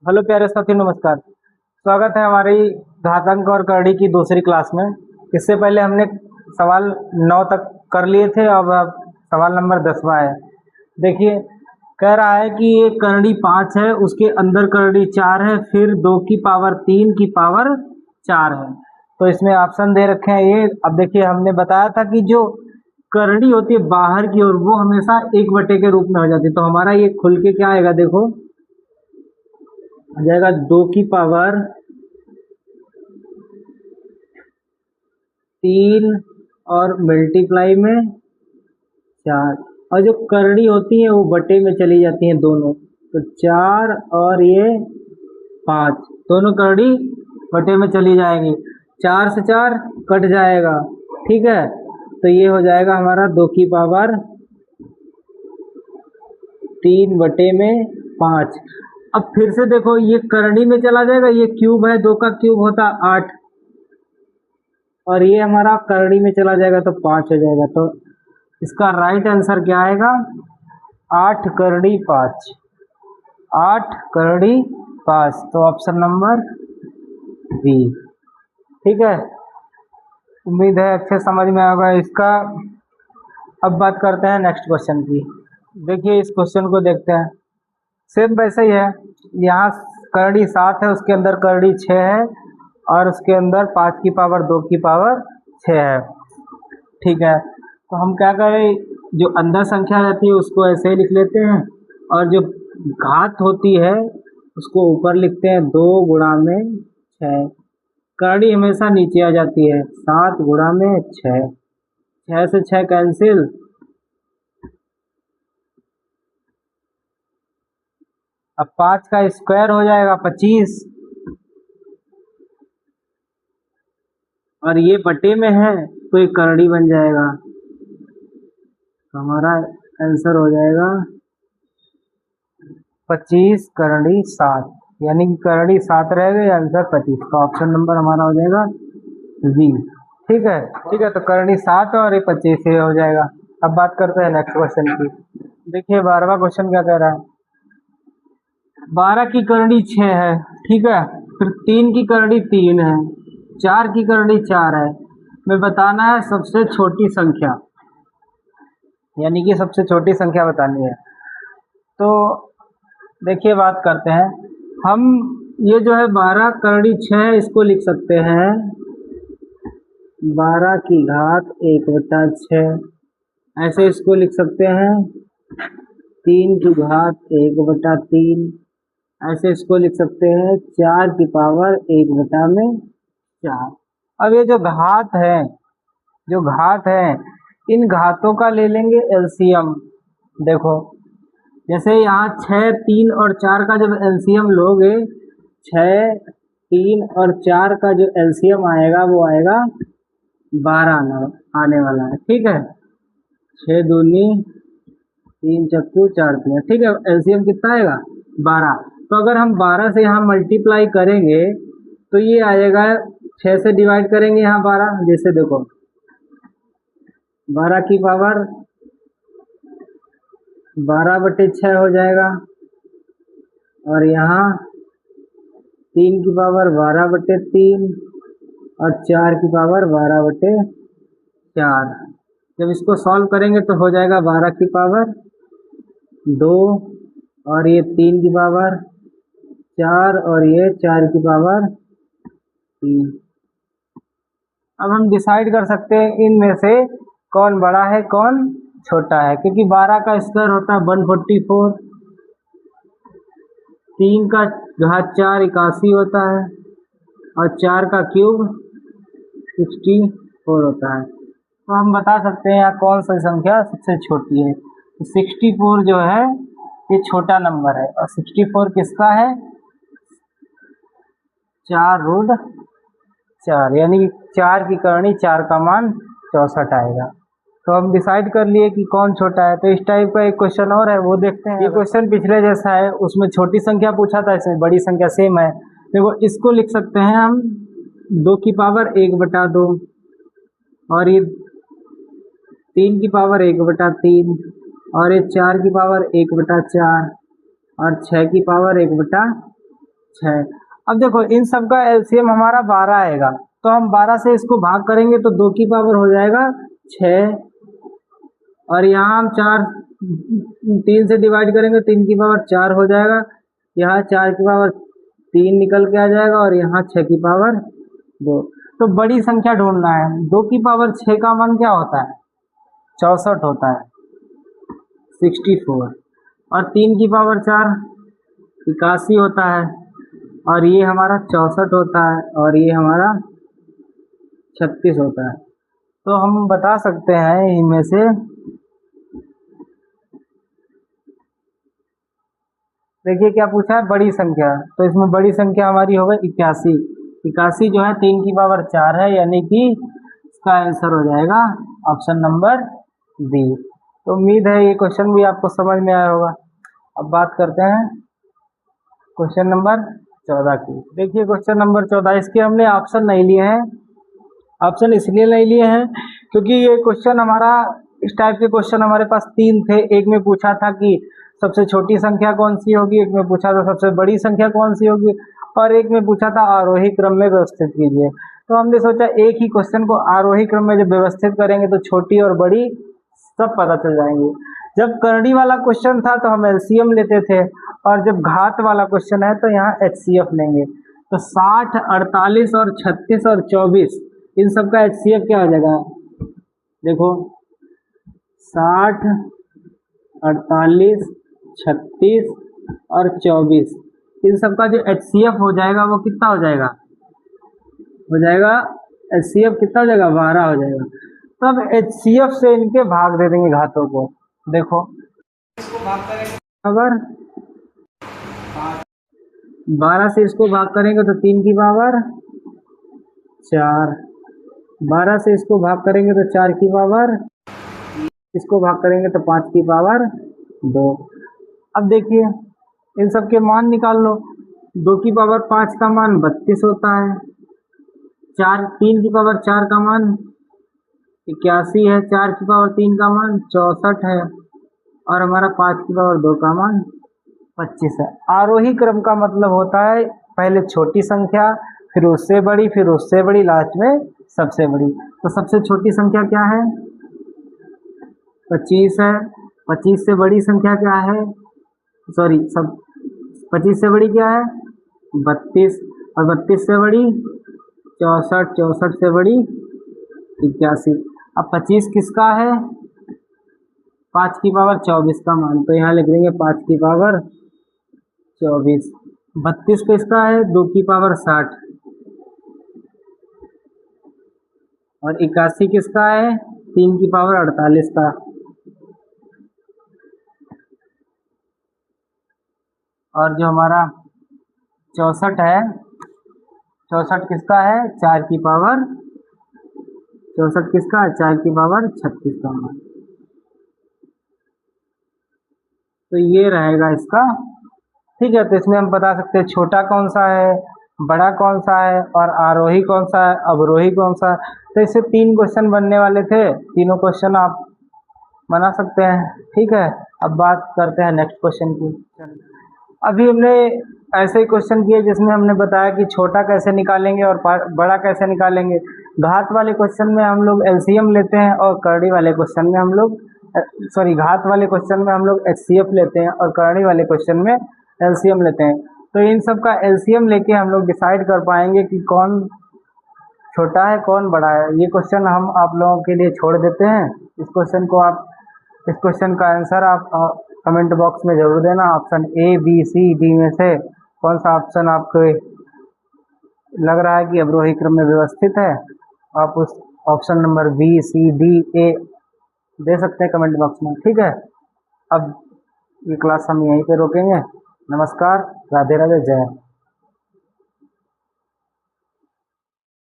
Hello प्यारे साथी, नमस्कार। स्वागत है हमारी घातांक और करड़ी की दूसरी क्लास में। इससे पहले हमने सवाल 9 तक कर लिए थे। अब सवाल नंबर 10वां है। देखिए, कह रहा है कि ये करड़ी 5 है, उसके अंदर करड़ी 4 है, फिर 2 की पावर 3 की पावर 4 है। तो इसमें ऑप्शन दे रखे हैं ये। अब देखिए, हमने बताया था कि जो करड़ी होती है बाहर की ओर, वो हमेशा 1 बटे के रूप में हो जाती है। तो हमारा ये खुल के क्या आएगा, देखो आ जाएगा 2 की पावर 3 और मल्टीप्लाई में 4। और जो करड़ी होती है वो बटे में चली जाती हैं दोनों। तो 4 और ये 5 दोनों करड़ी बटे में चली जाएंगी। 4 से 4 कट जाएगा, ठीक है। तो ये हो जाएगा हमारा 2 की पावर 3 बटे में 5। अब फिर से देखो, ये करड़ी में चला जाएगा, ये क्यूब है, 2 का क्यूब होता 8, और ये हमारा करड़ी में चला जाएगा तो 5 हो जाएगा। तो इसका राइट आंसर क्या आएगा, 8 करड़ी 5। 8 करड़ी 5, तो ऑप्शन नंबर बी। ठीक है, उम्मीद है अच्छे समझ में आएगा इसका। अब बात करते हैं नेक्स्ट क्वेश्चन की। देखिए, इस क्वेश्चन को देखते हैं। सेम वैसे ही है। यहाँ करड़ी 7 है, उसके अंदर करड़ी 6 है, और उसके अंदर 5 की पावर 2 की पावर 6 है। ठीक है, तो हम क्या करें, जो अंदर संख्या रहती है उसको ऐसे ही लिख लेते हैं, और जो घात होती है उसको ऊपर लिखते हैं। 2 गुणा में 6। करड़ी हमेशा नीचे आ जाती है। 7 गुणा में 6, 6 से 6 कैंसिल, अब 5 का स्क्वायर हो जाएगा 25, और ये बटे में है तो ये करड़ी बन जाएगा। तो हमारा आंसर हो जाएगा 25 करड़ी 7, यानी कि करड़ी 7 रह गई, आंसर 25 का ऑप्शन नंबर हमारा हो जाएगा बी। ठीक है, ठीक है, तो करड़ी 7 और ये 25 ये हो जाएगा। अब बात करते हैं नेक्स्ट क्वेश्चन की। देखिए, 12वां क्वेश्चन क्या कह रहा है। 12 की करड़ी 6 है, ठीक है, फिर 3 की करड़ी 3 है, 4 की करड़ी 4 है। मैं बताना है सबसे छोटी संख्या, यानी कि सबसे छोटी संख्या बतानी है। तो देखिए, बात करते हैं हम। ये जो है 12 करड़ी 6, इसको लिख सकते हैं 12 की घात 1/6, ऐसे इसको लिख सकते हैं। 3 की घात 1/3, ऐसे इसको लिख सकते हैं। 4 की पावर 1/4। अब ये जो घात है, जो घात है, इन घातों का ले लेंगे एलसीएम। देखो, जैसे यहाँ 6, 3 और 4 का जब एलसीएम लोगे, 6, 3 और 4 का जो एलसीएम आएगा वो आएगा 12 आने वाला है। ठीक है, 6 दूनी 3 चक्कू 4 तिया, ठीक है, एलसीएम कितना आएगा 12। तो अगर हम 12 से यहाँ मल्टीप्लाई करेंगे तो ये आएगा, 6 से डिवाइड करेंगे यहाँ 12, जैसे देखो 12 की पावर 12/6 हो जाएगा, और यहाँ 3 की पावर 12/3, और 4 की पावर 12/4। जब इसको सॉल्व करेंगे तो हो जाएगा 12 की पावर 2, और ये 3 की पावर 4, और ये 4 की पावर 3। अब हम डिसाइड कर सकते हैं इनमें से कौन बड़ा है कौन छोटा है, क्योंकि 12 का स्क्वायर होता है 144, 3 का घात 4 81 होता है, और 4 का क्यूब 64 होता है। तो हम बता सकते हैं यहाँ कौन सी संख्या सबसे छोटी है। तो 64 जो है ये छोटा नंबर है, और 64 किसका है, 4√4, यानी कि 4 की करनी 4 का मान 64 आएगा। तो हम डिसाइड कर लिए कि कौन छोटा है। तो इस टाइप का एक क्वेश्चन और है, वो देखते हैं। ये क्वेश्चन पिछले जैसा है, उसमें छोटी संख्या पूछा था, इसमें बड़ी संख्या सेम है। देखो, इसको लिख सकते हैं हम 2 की पावर 1/2, और ये 3 की पावर 1/3, और ये 4 की पावर 1/4, और 6 की पावर 1/4। 6। अब देखो इन सब का एलसीएम हमारा 12 आएगा, तो हम 12 से इसको भाग करेंगे तो 2 की पावर हो जाएगा 6, और यहाँ हम 4 3 से डिवाइड करेंगे 3 की पावर 4 हो जाएगा, यहाँ 4 की पावर 3 निकल के आ जाएगा, और यहाँ 6 की पावर 2। तो बड़ी संख्या ढूंढना है। 2 की पावर 6 का मान क्या होता है? 64 होता है, 64। और 3 की पावर 4 81 होता है, और ये हमारा 64 होता है, और ये हमारा 36 होता है। तो हम बता सकते हैं इनमें से, देखिए क्या पूछा है, बड़ी संख्या। तो इसमें बड़ी संख्या हमारी होगा 81। 81 जो है 3 की पावर 4 है, यानी कि इसका आंसर हो जाएगा ऑप्शन नंबर बी। तो उम्मीद है ये क्वेश्चन भी आपको समझ में आया होगा। अब बात करते हैं क्वेश्चन नंबर 14 की। देखिए क्वेश्चन नंबर 14, इसके हमने ऑप्शन नहीं लिए हैं। ऑप्शन इसलिए नहीं लिए हैं क्योंकि ये क्वेश्चन हमारा, इस टाइप के क्वेश्चन हमारे पास 3 थे। एक में पूछा था कि सबसे छोटी संख्या कौन सी होगी, एक में पूछा था सबसे बड़ी संख्या कौन सी होगी, और एक में पूछा था आरोही क्रम में व्यवस्थित कीजिए। तो हमने सोचा एक ही क्वेश्चन को आरोही क्रम में जब व्यवस्थित करेंगे तो छोटी और बड़ी सब पता चल जाएंगे। जब करनी वाला क्वेश्चन था तो हम एलसीएम लेते थे, और जब घात वाला क्वेश्चन है तो यहाँ एचसीएफ लेंगे। तो 60, 48 और 36 और 24, इन सब का एचसीएफ क्या हो जाएगा? देखो 60, 48, 36 और 24, इन सब का जो एचसीएफ हो जाएगा वो कितना हो जाएगा? हो जाएगा एचसीएफ कितना हो जाएगा? 12 हो जाएगा। तब एचसीएफ से इनके भाग दे देंगे घातों को। देखो इसको भाग करेंगे, अगर 12 से इसको भाग करेंगे तो 3 की पावर 4, 12 से इसको भाग करेंगे तो 4 की पावर, इसको भाग करेंगे तो 5 की पावर 2। अब देखिए इन सब के मान निकाल लो। 2 की पावर 5 का मान 32 होता है, 3 की पावर 4 का मान 81 है, 4 की पावर 3 का मान 64 है, और हमारा 5 की पावर 2 का मान 25 है। आरोही क्रम का मतलब होता है पहले छोटी संख्या, फिर उससे बड़ी, फिर उससे बड़ी, लास्ट में सबसे बड़ी। तो सबसे छोटी संख्या क्या है? 25 है। 25 से बड़ी संख्या क्या है? सॉरी, सब 25 से बड़ी क्या है? 32, और 32 से बड़ी 64, 64 से बड़ी 81। अब 25 किसका है? 5 की पावर 24 का मान, तो यहाँ लिख देंगे 5 की पावर 24। 32 किसका है? 2 की पावर 60, और 81 किसका है? 3 की पावर 48 का। और जो हमारा 64 है, 64 किसका है? 4 की पावर, 64 किसका है? 4 की पावर 36 का मान। तो ये रहेगा इसका, ठीक है। तो इसमें हम बता सकते हैं छोटा कौन सा है, बड़ा कौन सा है, और आरोही कौन सा है, अवरोही कौन सा है। तो इससे 3 क्वेश्चन बनने वाले थे, तीनों क्वेश्चन आप बना सकते हैं, ठीक है। अब बात करते हैं नेक्स्ट क्वेश्चन की। अभी हमने ऐसे ही क्वेश्चन किए जिसमें हमने बताया कि छोटा कैसे निकालेंगे और बड़ा कैसे निकालेंगे। घात वाले क्वेश्चन में हम लोग एलसीएम लेते हैं, और करड़ी वाले क्वेश्चन में हम लोग घात वाले क्वेश्चन में हम लोग एचसीएफ लेते हैं, और करड़ी वाले क्वेश्चन में एलसीएम लेते हैं। तो इन सब का एलसीएम लेके हम लोग डिसाइड कर पाएंगे कि कौन छोटा है कौन बड़ा है। ये क्वेश्चन हम आप लोगों के लिए छोड़ देते हैं। इस क्वेश्चन का आंसर आप कमेंट बॉक्स में जरूर देना। Option A, B, C, D में से कौन सा ऑप्शन आपको लग रहा है कि अवरोही क्रम में व्यवस्थित है, आप उस option number B, C, D, ए दे सकते हैं कमेंट बॉक्स में, ठीक है। अब ये क्लास हम यहीं पे रोकेंगे। नमस्कार, राधे राधे, जय।